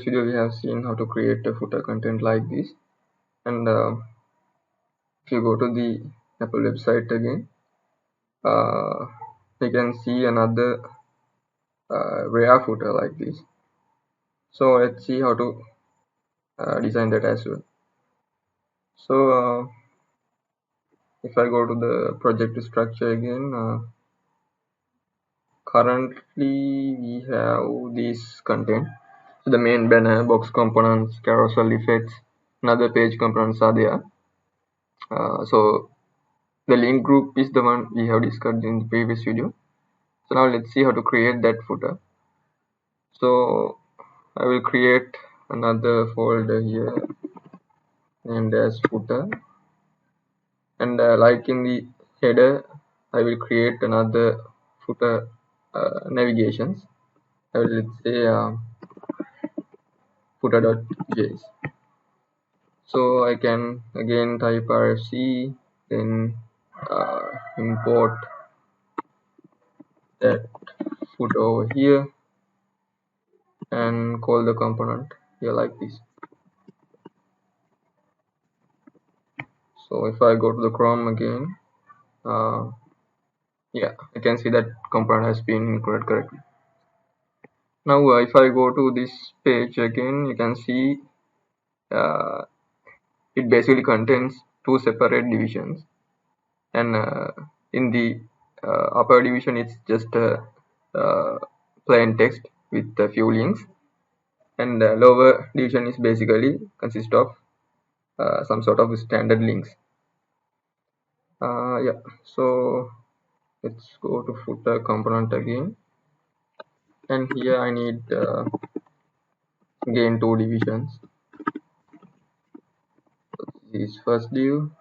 video we have seen how to create a footer content like this, and if you go to the Apple website again, you can see another rare footer like this. So let's see how to design that as well. So if I go to the project structure again, currently we have this content. So the main banner, box components, carousel effects, and other page components are there. So the link group is the one we have discussed in the previous video. So now let's see how to create that footer. So I will create another folder here named as footer, and like in the header I will create another footer navigations. I will, let's say, footer.js. So I can again type rfc, then import that footer over here and call the component here like this. So if I go to the Chrome again, yeah, I can see that component has been included correctly. Now if I go to this page again, you can see it basically contains two separate divisions, and in the upper division it's just a plain text with a few links, and the lower division is basically consist of some sort of standard links. Yeah, so let's go to footer component again, and here I need again two divisions. So this is first div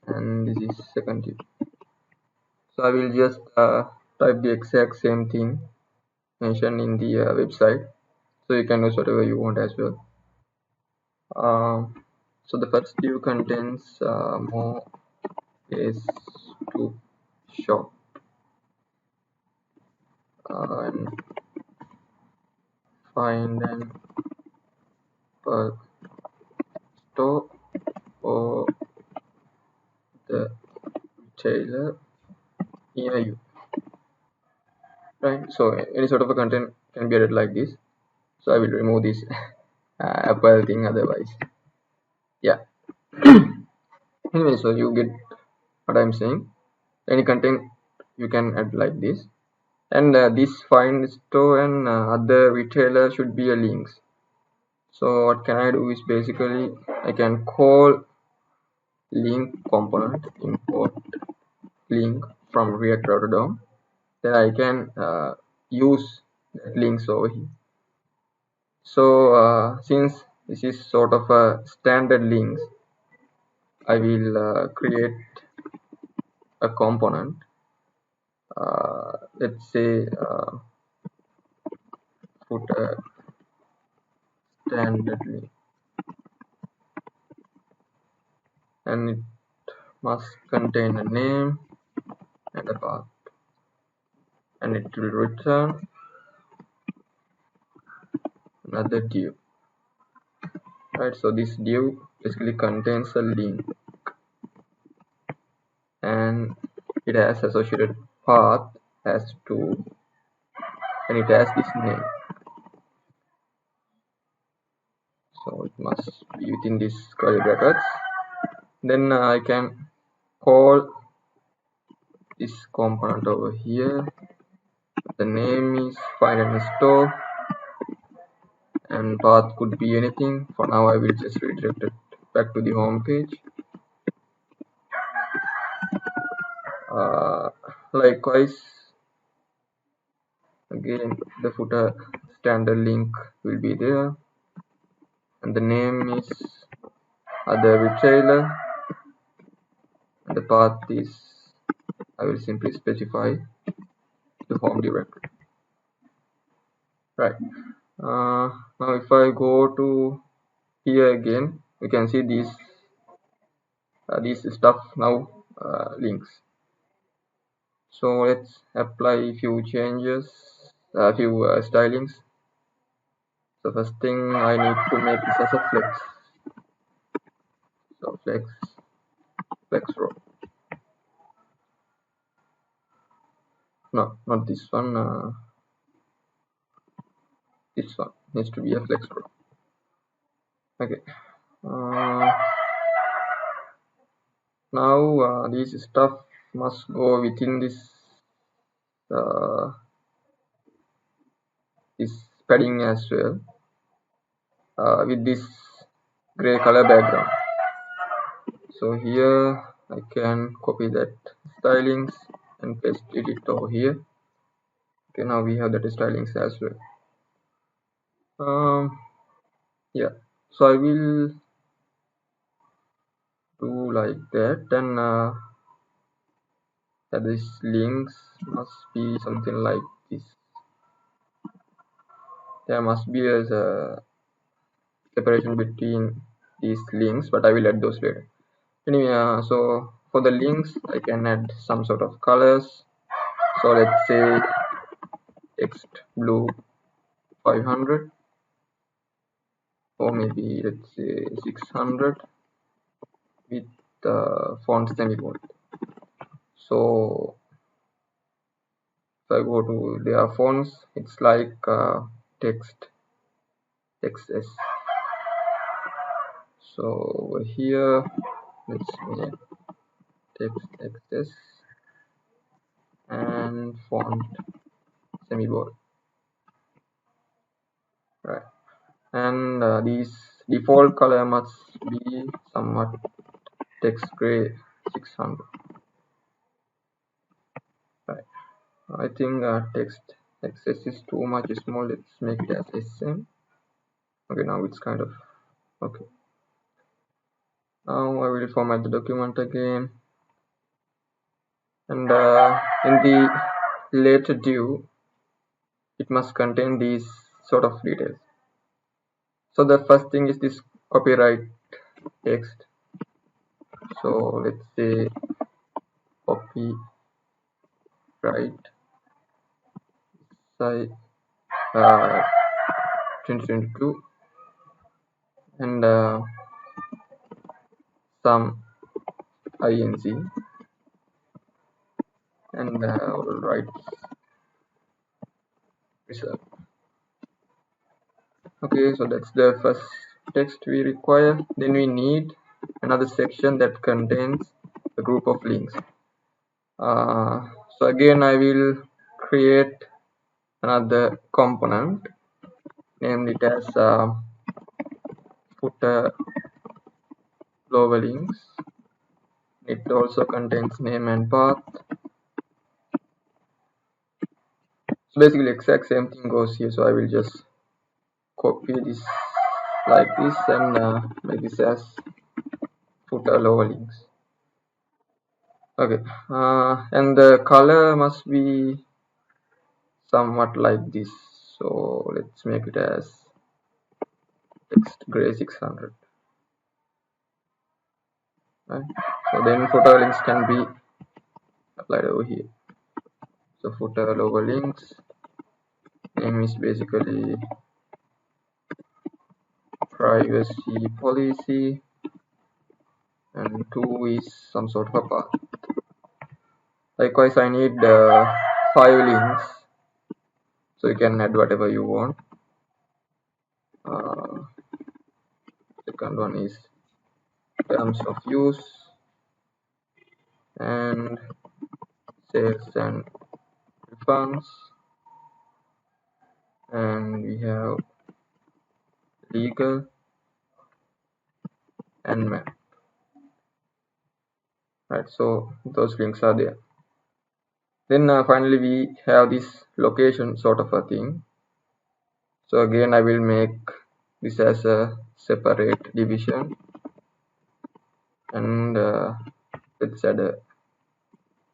and this is second div. So I will just type the exact same thing mentioned in the website, so you can use whatever you want as well. So the first div contains more is to shop and find and per store or the retailer near you, right? So any sort of a content can be added like this. So I will remove this Apple thing otherwise. Yeah. Anyway, so you get what I'm saying. Any content you can add like this, and this find store and other retailer should be a links. So what can I do is basically I can call link component, import link from React router DOM. Then I can use links over here. So since this is sort of a standard links, I will create a component. Let's say footer standard link, and it must contain a name and a path, and it will return another div, right? So this div basically contains a link, and it has associated path as 2, and it has this name, so it must be within this curly brackets. Then I can call this component over here. The name is find and store, and path could be anything. For now I will just redirect it back to the home page. Likewise, again the footer standard link will be there, and the name is other retailer, and the path is, I will simply specify the home directory, right? Now if I go to here again, you can see these stuff now links. So let's apply a few changes, a few stylings. So first thing I need to make this as a flex. So flex row. No, not this one. This one needs to be a flex row. Okay. Now this stuff must go within this this padding as well, with this gray color background. So here I can copy that stylings and paste it over here. Okay, now we have that stylings as well. Yeah, so I will do like that, and these links must be something like this. There must be a separation between these links, but I will add those later. Anyway, so for the links I can add some sort of colors. So let's say text blue 500, or maybe let's say 600 with font semicolon. So if I go to their fonts, it's like text XS. So over here, let's make text XS and font semicolon. Right, and these default color must be somewhat text gray 600. Right, I think text XS is too much small. Let's make it as SM. Okay, now it's kind of okay. Now I will format the document again, and in the later div it must contain these sort of details. So the first thing is this copyright text. So let's say copyright site 2022, and some INC, and all right reserve. Okay, so that's the first text we require. Then we need another section that contains a group of links. So again I will create another component, name it as footer lower links. It also contains name and path. So basically exact same thing goes here. So I will just copy this like this and make this as footer lower links. Okay, and the color must be somewhat like this. So let's make it as text gray 600. Right. So then footer links can be applied over here. So footer lower links name is basically privacy policy, and 2 is some sort of a path. Likewise I need 5 links, so you can add whatever you want. Second one is terms of use and sales and refunds, and we have legal and map. Right, so those links are there. Then finally we have this location sort of a thing. So again I will make this as a separate division, and let's add a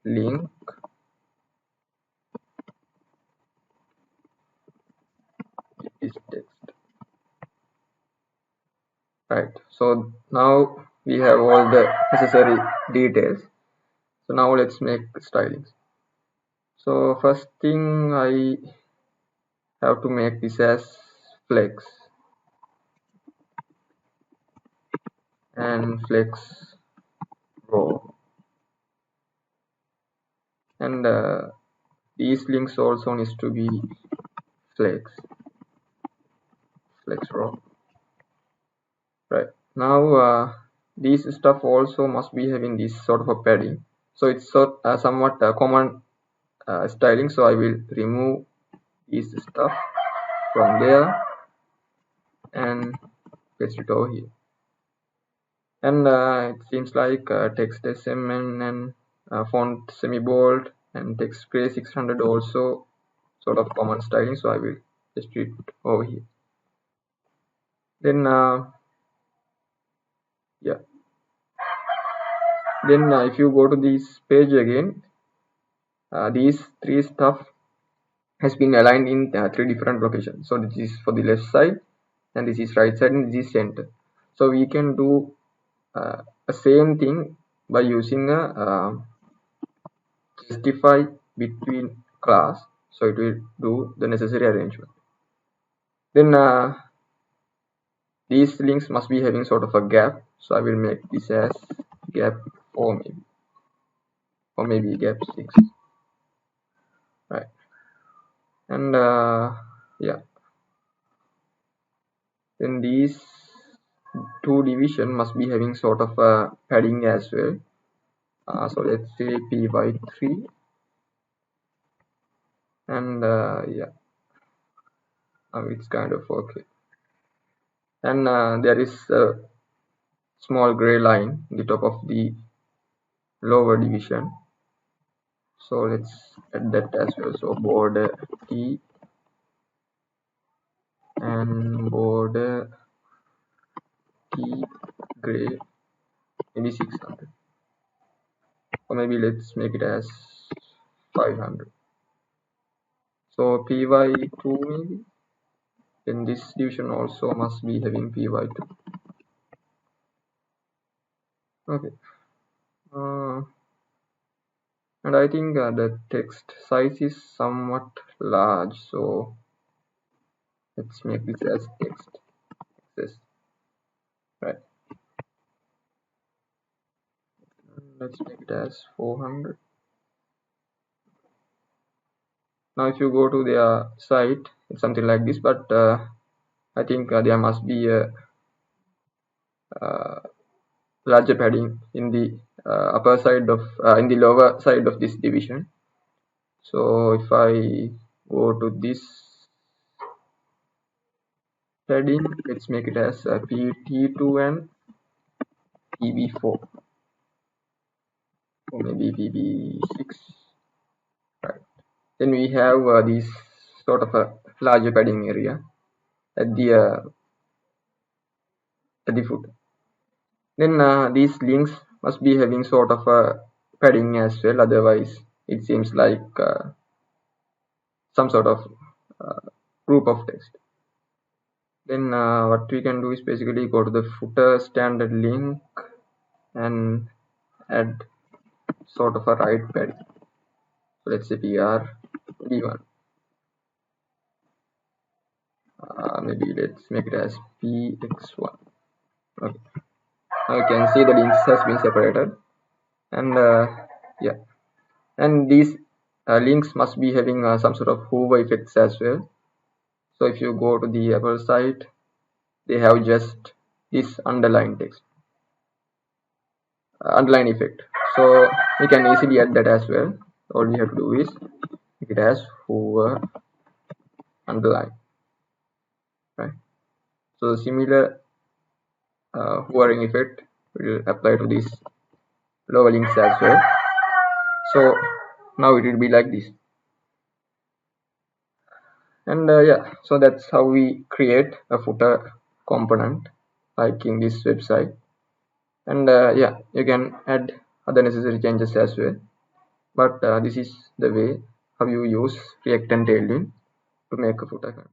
link with this text. Right, so now we have all the necessary details. So now let's make stylings. So first thing I have to make this as flex. and flex row, and these links also needs to be flex row. Right now, these stuff also must be having this sort of a padding, so it's somewhat common styling. So I will remove this stuff from there and paste it over here. And it seems like text SMN and font semi bold and text gray 600 also sort of common styling, so I will just it over here. Then yeah, then if you go to this page again, these three stuff has been aligned in three different locations. So this is for the left side, and this is right side, and this is center. So we can do the same thing by using a justify between class, so it will do the necessary arrangement. Then these links must be having sort of a gap, so I will make this as gap 4 maybe, or maybe gap 6, right? And yeah, then these two division must be having sort of a padding as well. So let's say py3, and yeah, now it's kind of okay. And there is a small gray line in the top of the lower division, so let's add that as well. So border t and border t gray, maybe 600, or maybe let's make it as 500. So py2 maybe, then this division also must be having py2. Okay, and I think the text size is somewhat large, so let's make this as text access, right? Let's make it as 400. Now if you go to their site, it's something like this, but I think there must be a larger padding in the upper side of in the lower side of this division. So if I go to this padding, let's make it as pt2 and pb4, or maybe pb6, right? Then we have this sort of a larger padding area at the foot. Then these links must be having sort of a padding as well, otherwise it seems like some sort of group of text. Then what we can do is basically go to the footer standard link and add sort of a right padding. So let's say pr1, maybe let's make it as px1. Okay, now you can see the links has been separated, and yeah, and these links must be having some sort of hover effects as well. So if you go to the Apple site, they have just this underline text, underline effect, so we can easily add that as well. All we have to do is make it as hover underline, right? So similar hovering effect will apply to these lower links as well. So now it will be like this. And yeah, so that's how we create a footer component like in this website. And yeah, you can add other necessary changes as well, but this is the way how you use React and Tailwind to make a footer.